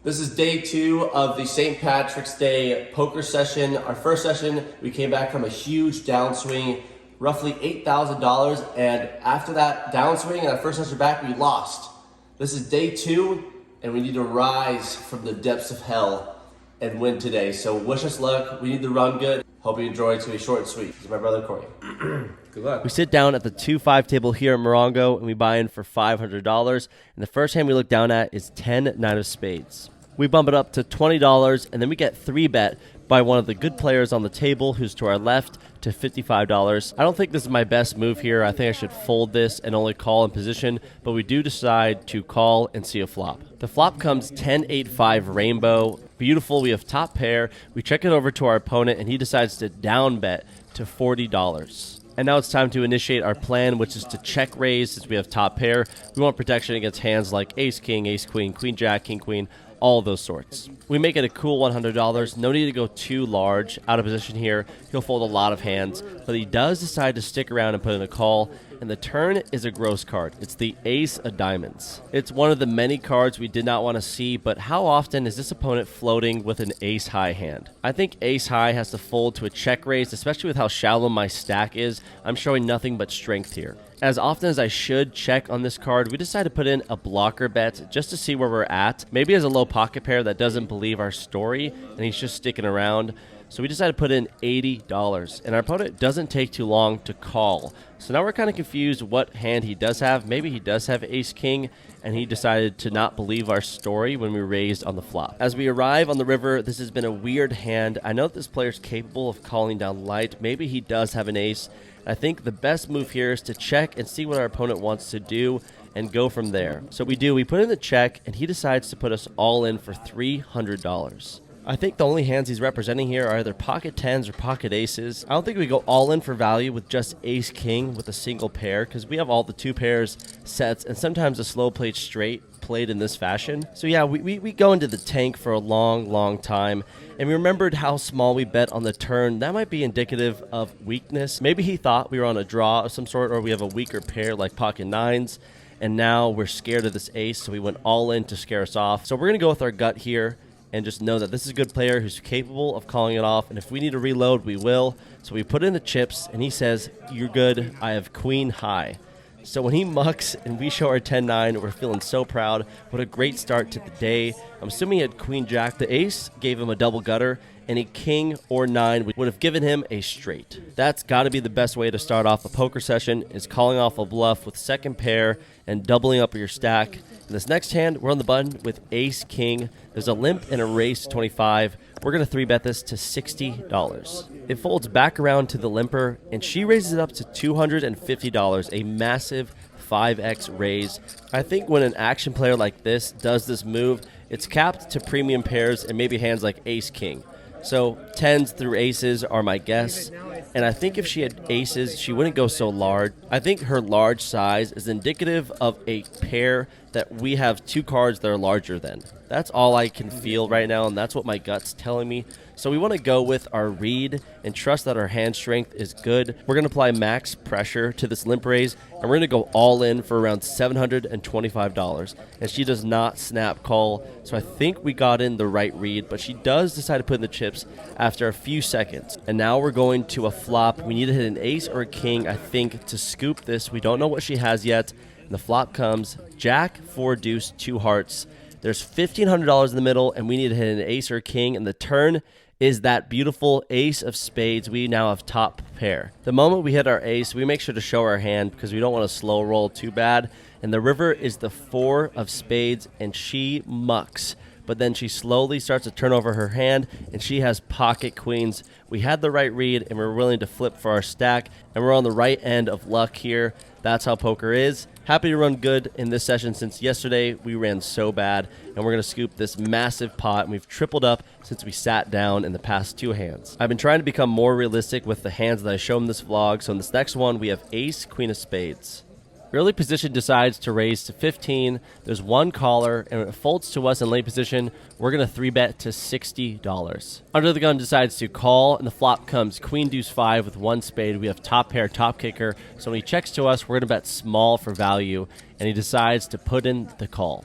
This is day 2 of the St. Patrick's Day poker session. Our first session, we came back from a huge downswing, roughly $8,000, and after that downswing and our first session back, we lost. This is day 2, and we need to rise from the depths of hell and win today. So wish us luck. We need to run good. Hope you enjoy. It's going to be short and sweet. This is my brother, Corey. Good luck. We sit down at the 2-5 table here at Morongo, and we buy in for $500. And the first hand we look down at is 10-9 of spades. We bump it up to $20, and then we get 3-bet by one of the good players on the table, who's to our left, to $55. I don't think this is my best move here. I think I should fold this and only call in position, but we do decide to call and see a flop. The flop comes 10-8-5 rainbow. Beautiful. We have top pair. We check it over to our opponent, and he decides to down bet to $40. And now it's time to initiate our plan, which is to check raise since we have top pair. We want protection against hands like ace, king, ace, queen, queen, jack, king, queen, all those sorts. We make it a cool $100. No need to go too large. Out of position here. He'll fold a lot of hands, but he does decide to stick around and put in a call. And the turn is a gross card. It's the ace of diamonds. It's one of the many cards we did not want to see, but how often is this opponent floating with an ace high hand? I think ace high has to fold to a check raise, especially with how shallow my stack is. I'm showing nothing but strength here. As often as I should check on this card, we decide to put in a blocker bet just to see where we're at. Maybe as a low pocket pair that doesn't believe our story and he's just sticking around. So we decided to put in $80, and our opponent doesn't take too long to call. So now we're kind of confused what hand he does have. Maybe he does have ace-king, and he decided to not believe our story when we raised on the flop. As we arrive on the river, this has been a weird hand. I know that this player's capable of calling down light. Maybe he does have an ace. I think the best move here is to check and see what our opponent wants to do and go from there. So we put in the check, and he decides to put us all in for $300. I think the only hands he's representing here are either pocket tens or pocket aces. I don't think we go all in for value with just ace king with a single pair, because we have all the 2 pairs sets and sometimes a slow played straight played in this fashion. So yeah, we go into the tank for a long time, and we remembered how small we bet on the turn. That might be indicative of weakness. Maybe he thought we were on a draw of some sort, or we have a weaker pair like pocket nines, and now we're scared of this ace, so we went all in to scare us off. So we're gonna go with our gut here and just know that this is a good player who's capable of calling it off, and if we need to reload, we will. So we put in the chips, and he says, "You're good, I have queen high." So when he mucks and we show our 10-9, we're feeling so proud. What a great start to the day. I'm assuming he had queen jack. The ace gave him a double gutter. Any king or 9 would have given him a straight. That's got to be the best way to start off a poker session, is calling off a bluff with second pair and doubling up your stack. In this next hand, we're on the button with ace king. There's a limp and a raise to 25. We're going to 3-bet this to $60. It folds back around to the limper, and she raises it up to $250, a massive 5x raise. I think when an action player like this does this move, it's capped to premium pairs and maybe hands like ace-king. So 10s through aces are my guess, and I think if she had aces, she wouldn't go so large. I think her large size is indicative of a pair that we have 2 cards that are larger than. That's all I can feel right now, and that's what my gut's telling me. So we want to go with our read and trust that our hand strength is good. We're going to apply max pressure to this limp raise, and we're going to go all in for around $725. And she does not snap call, so I think we got in the right read, but she does decide to put in the chips after a few seconds. And now we're going to a flop. We need to hit an ace or a king, I think, to scoop this. We don't know what she has yet. And the flop comes jack, 4 deuce, 2 hearts. There's $1,500 in the middle, and we need to hit an ace or a king, and the turn is that beautiful ace of spades. We now have top pair. The moment we hit our ace, we make sure to show our hand because we don't want to slow roll too bad. And the river is the 4 of spades, and she mucks. But then she slowly starts to turn over her hand, and she has pocket queens. We had the right read, and we're willing to flip for our stack, and we're on the right end of luck here. That's how poker is. Happy to run good in this session since yesterday we ran so bad, and we're going to scoop this massive pot, and we've tripled up since we sat down in the past 2 hands. I've been trying to become more realistic with the hands that I show in this vlog, so in this next one we have ace, queen of spades. Early position decides to raise to 15. There's 1 caller, and it folds to us in late position. We're going to 3-bet to $60. Under the gun decides to call, and the flop comes queen deuce 5 with 1 spade. We have top pair, top kicker. So when he checks to us, we're going to bet small for value, and he decides to put in the call.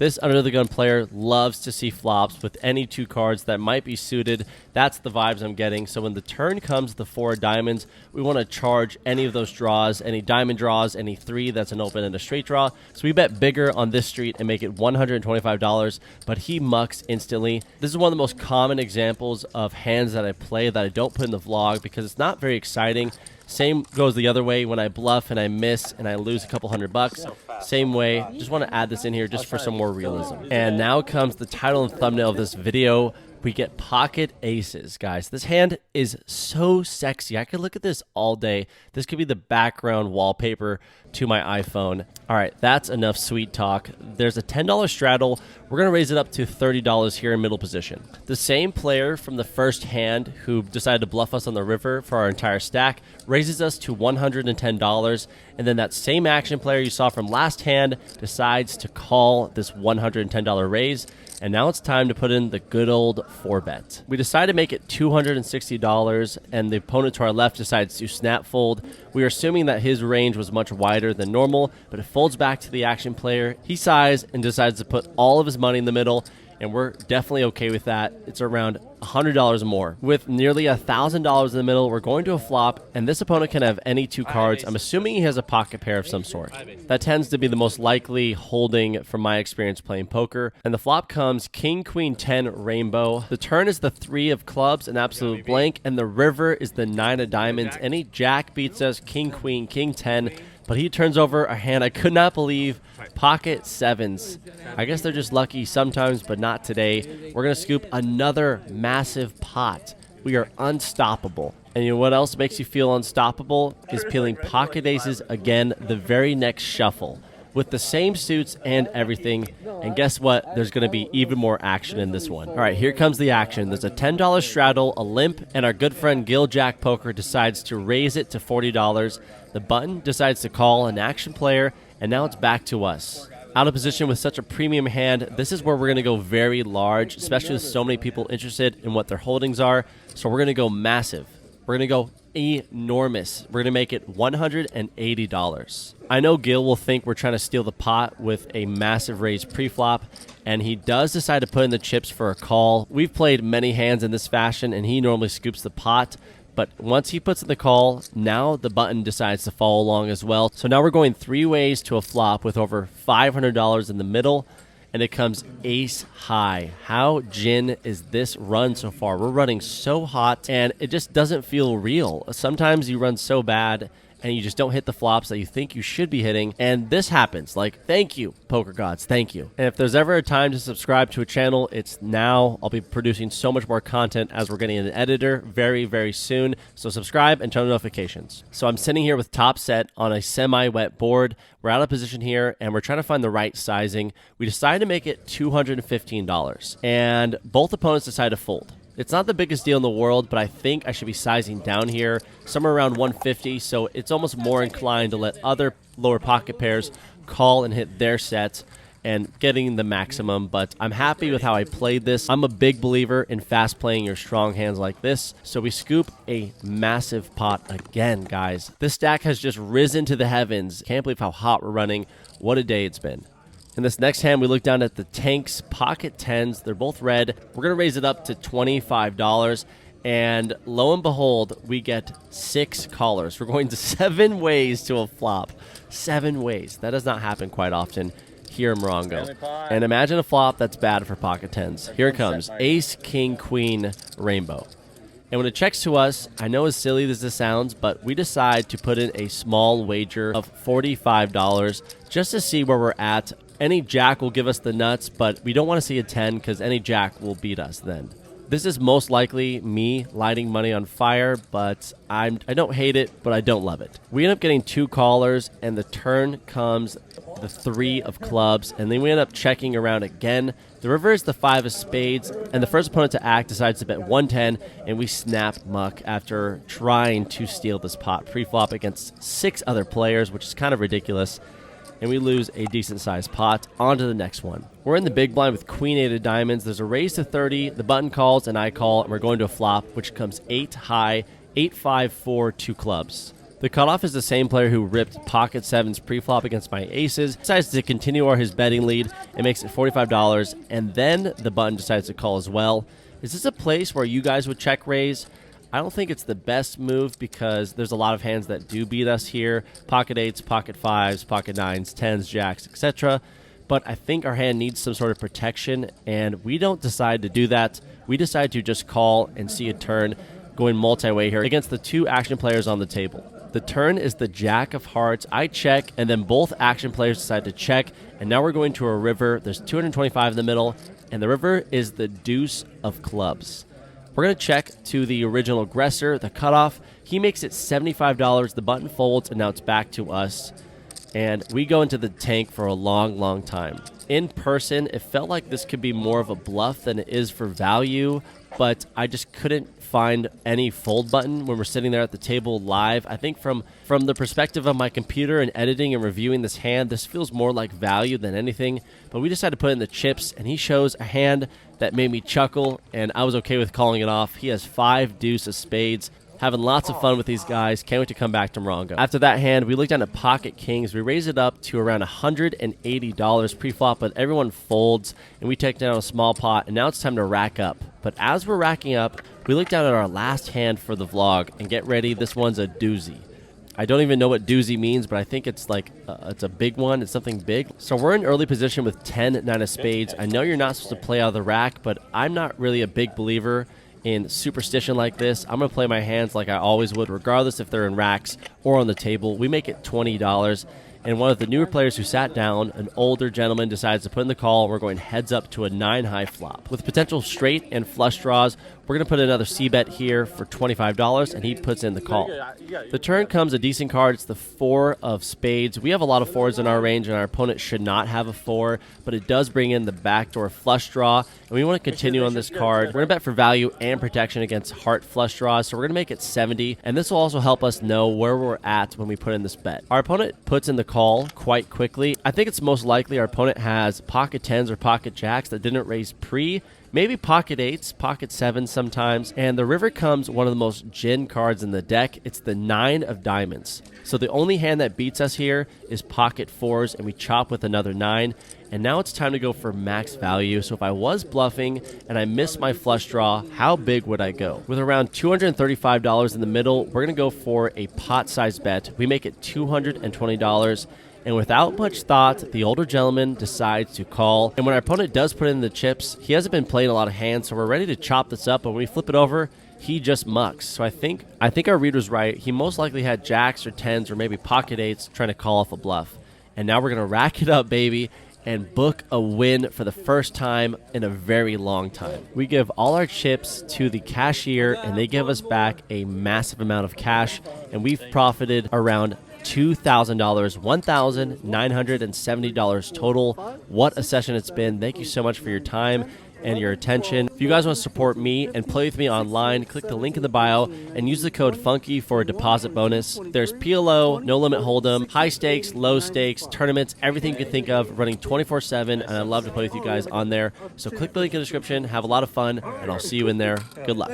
This under-the-gun player loves to see flops with any two cards that might be suited. That's the vibes I'm getting. So when the turn comes, the 4 of diamonds, we want to charge any of those draws, any diamond draws, any 3 that's an open and a straight draw. So we bet bigger on this street and make it $125, but he mucks instantly. This is one of the most common examples of hands that I play that I don't put in the vlog because it's not very exciting. Same goes the other way when I bluff and I miss and I lose a couple $100. Same way. Just want to add this in here just for some more realism. And now comes the title and thumbnail of this video. We get pocket aces, guys. This hand is so sexy. I could look at this all day. This could be the background wallpaper to my iPhone. All right, that's enough sweet talk. There's a $10 straddle. We're going to raise it up to $30 here in middle position. The same player from the first hand who decided to bluff us on the river for our entire stack raises us to $110. And then that same action player you saw from last hand decides to call this $110 raise. And now it's time to put in the good old 4-bet. We decide to make it $260, and the opponent to our left decides to snap fold. We are assuming that his range was much wider than normal, but it folds back to the action player. He sighs and decides to put all of his money in the middle, and we're definitely okay with that. It's around $100 more. With nearly $1,000 in the middle, we're going to a flop, and this opponent can have any 2 cards. I'm assuming he has a pocket pair of some sort. That tends to be the most likely holding from my experience playing poker. And the flop comes King, Queen, 10, rainbow. The turn is the 3 of clubs, an absolute blank, and the river is the 9 of diamonds. Any jack beats us, King, Queen, King, 10. But he turns over a hand I could not believe, pocket 7s. I guess they're just lucky sometimes, but not today. We're going to scoop another massive pot. We are unstoppable. And you know what else makes you feel unstoppable? Is peeling pocket aces again the very next shuffle. With the same suits and everything. And guess what? There's going to be even more action in this one. All right, here comes the action. There's a $10 straddle, a limp, and our good friend Giljack Poker decides to raise it to $40. The button decides to call an action player, and now it's back to us. Out of position with such a premium hand, this is where we're going to go very large, especially with so many people interested in what their holdings are. So we're going to go massive. We're going to go enormous. We're going to make it $180. I know Gil will think we're trying to steal the pot with a massive raise pre-flop, and he does decide to put in the chips for a call. We've played many hands in this fashion, and he normally scoops the pot. But once he puts in the call, now the button decides to follow along as well. So now we're going 3 ways to a flop with over $500 in the middle, and it comes ace high. How gin is this run so far? We're running so hot, and it just doesn't feel real. Sometimes you run so bad, and you just don't hit the flops that you think you should be hitting, and this happens. Like, thank you, poker gods, thank you. And if there's ever a time to subscribe to a channel, it's now. I'll be producing so much more content as we're getting an editor very, very soon, so subscribe and turn on notifications. So I'm sitting here with top set on a semi-wet board. We're out of position here, and we're trying to find the right sizing. We decided to make it $215, and both opponents decide to fold. It's not the biggest deal in the world, but I think I should be sizing down here, somewhere around 150, so it's almost more inclined to let other lower pocket pairs call and hit their sets and getting the maximum, but I'm happy with how I played this. I'm a big believer in fast playing your strong hands like this, so we scoop a massive pot again, guys. This stack has just risen to the heavens. Can't believe how hot we're running. What a day it's been. In this next hand, we look down at the tanks, pocket 10s. They're both red. We're going to raise it up to $25. And lo and behold, we get 6 callers. We're going to 7 ways to a flop. 7 ways. That does not happen quite often here in Morongo. And imagine a flop that's bad for pocket 10s. Here it comes. Ace, king, queen, rainbow. And when it checks to us, I know as silly as this sounds, but we decide to put in a small wager of $45 just to see where we're at. Any jack will give us the nuts, but we don't want to see a 10 because any jack will beat us then. This is most likely me lighting money on fire, but I don't hate it, but I don't love it. We end up getting 2 callers, and the turn comes the 3 of clubs, and then we end up checking around again. The river is the 5 of spades, and the first opponent to act decides to bet 110, and we snap muck after trying to steal this pot pre-flop against 6 other players, which is kind of ridiculous. And we lose a decent-sized pot. On to the next one. We're in the big blind with queen 8 of diamonds. There's a raise to 30. The button calls, and I call, and we're going to a flop, which comes 8 high, 8, 5, 4, 2 clubs. The cutoff is the same player who ripped pocket sevens pre-flop against my aces, decides to continue his betting lead and makes it $45, and then the button decides to call as well. Is this a place where you guys would check raise? I don't think it's the best move because there's a lot of hands that do beat us here. Pocket eights, pocket fives, pocket nines, tens, jacks, etc. But I think our hand needs some sort of protection, and we don't decide to do that. We decide to just call and see a turn going multi-way here against the two action players on the table. The turn is the jack of hearts. I check, and then both action players decide to check, and now we're going to a river. There's 225 in the middle, and the river is the deuce of clubs. We're going to check to the original aggressor, the cutoff. He makes it $75. The button folds, and now it's back to us. And we go into the tank for a long, long time. In person, it felt like this could be more of a bluff than it is for value, but I just couldn't find any fold button when we're sitting there at the table live. I think from the perspective of my computer and editing and reviewing this hand, this feels more like value than anything, but we decided to put in the chips, and he shows a hand that made me chuckle, and I was okay with calling it off. He has 5 deuce of spades. Having lots of fun with these guys. Can't wait to come back to Morongo. After that hand, we looked down at pocket kings. We raise it up to around $180 pre-flop, but everyone folds, and we take down a small pot, and now it's time to rack up. But as we're racking up, we look down at our last hand for the vlog, and get ready, this one's a doozy. I don't even know what doozy means, but I think it's like, it's a big one. It's something big. So we're in early position with 10, 9 of spades. I know you're not supposed to play out of the rack, but I'm not really a big believer in superstition like this. I'm going to play my hands like I always would, regardless if they're in racks or on the table. We make it $20. And one of the newer players who sat down, an older gentleman, decides to put in the call. We're going heads up to a 9-high flop. With potential straight and flush draws, we're going to put another C-bet here for $25, and he puts in the call. The turn comes a decent card. It's the 4 of spades. We have a lot of 4s in our range, and our opponent should not have a 4, but it does bring in the backdoor flush draw, and we want to continue on this card. We're going to bet for value and protection against heart flush draws, so we're going to make it 70, and this will also help us know where we're at when we put in this bet. Our opponent puts in the call quite quickly. I think it's most likely our opponent has pocket 10s or pocket jacks that didn't raise pre, maybe pocket 8s, pocket 7s sometimes, and the river comes one of the most gin cards in the deck. It's the 9 of diamonds. So the only hand that beats us here is pocket 4s, and we chop with another 9, and now it's time to go for max value. So if I was bluffing and I missed my flush draw, how big would I go? With around $235 in the middle, we're going to go for a pot-sized bet. We make it $220. And without much thought, the older gentleman decides to call. And when our opponent does put in the chips, he hasn't been playing a lot of hands, so we're ready to chop this up. But when we flip it over, he just mucks. So I think our read was right. He most likely had jacks or 10s or maybe pocket 8s trying to call off a bluff. And now we're going to rack it up, baby, and book a win for the first time in a very long time. We give all our chips to the cashier, and they give us back a massive amount of cash, and we've profited around $2,000, $1,970 total. What a session it's been. Thank you so much for your time and your attention. If you guys want to support me and play with me online, click the link in the bio and use the code FUNKY for a deposit bonus. There's PLO, no limit holdem, high stakes, low stakes, tournaments, everything you can think of, running 24/7, and I'd love to play with you guys on there. So click the link in the description, have a lot of fun, and I'll see you in there. Good luck.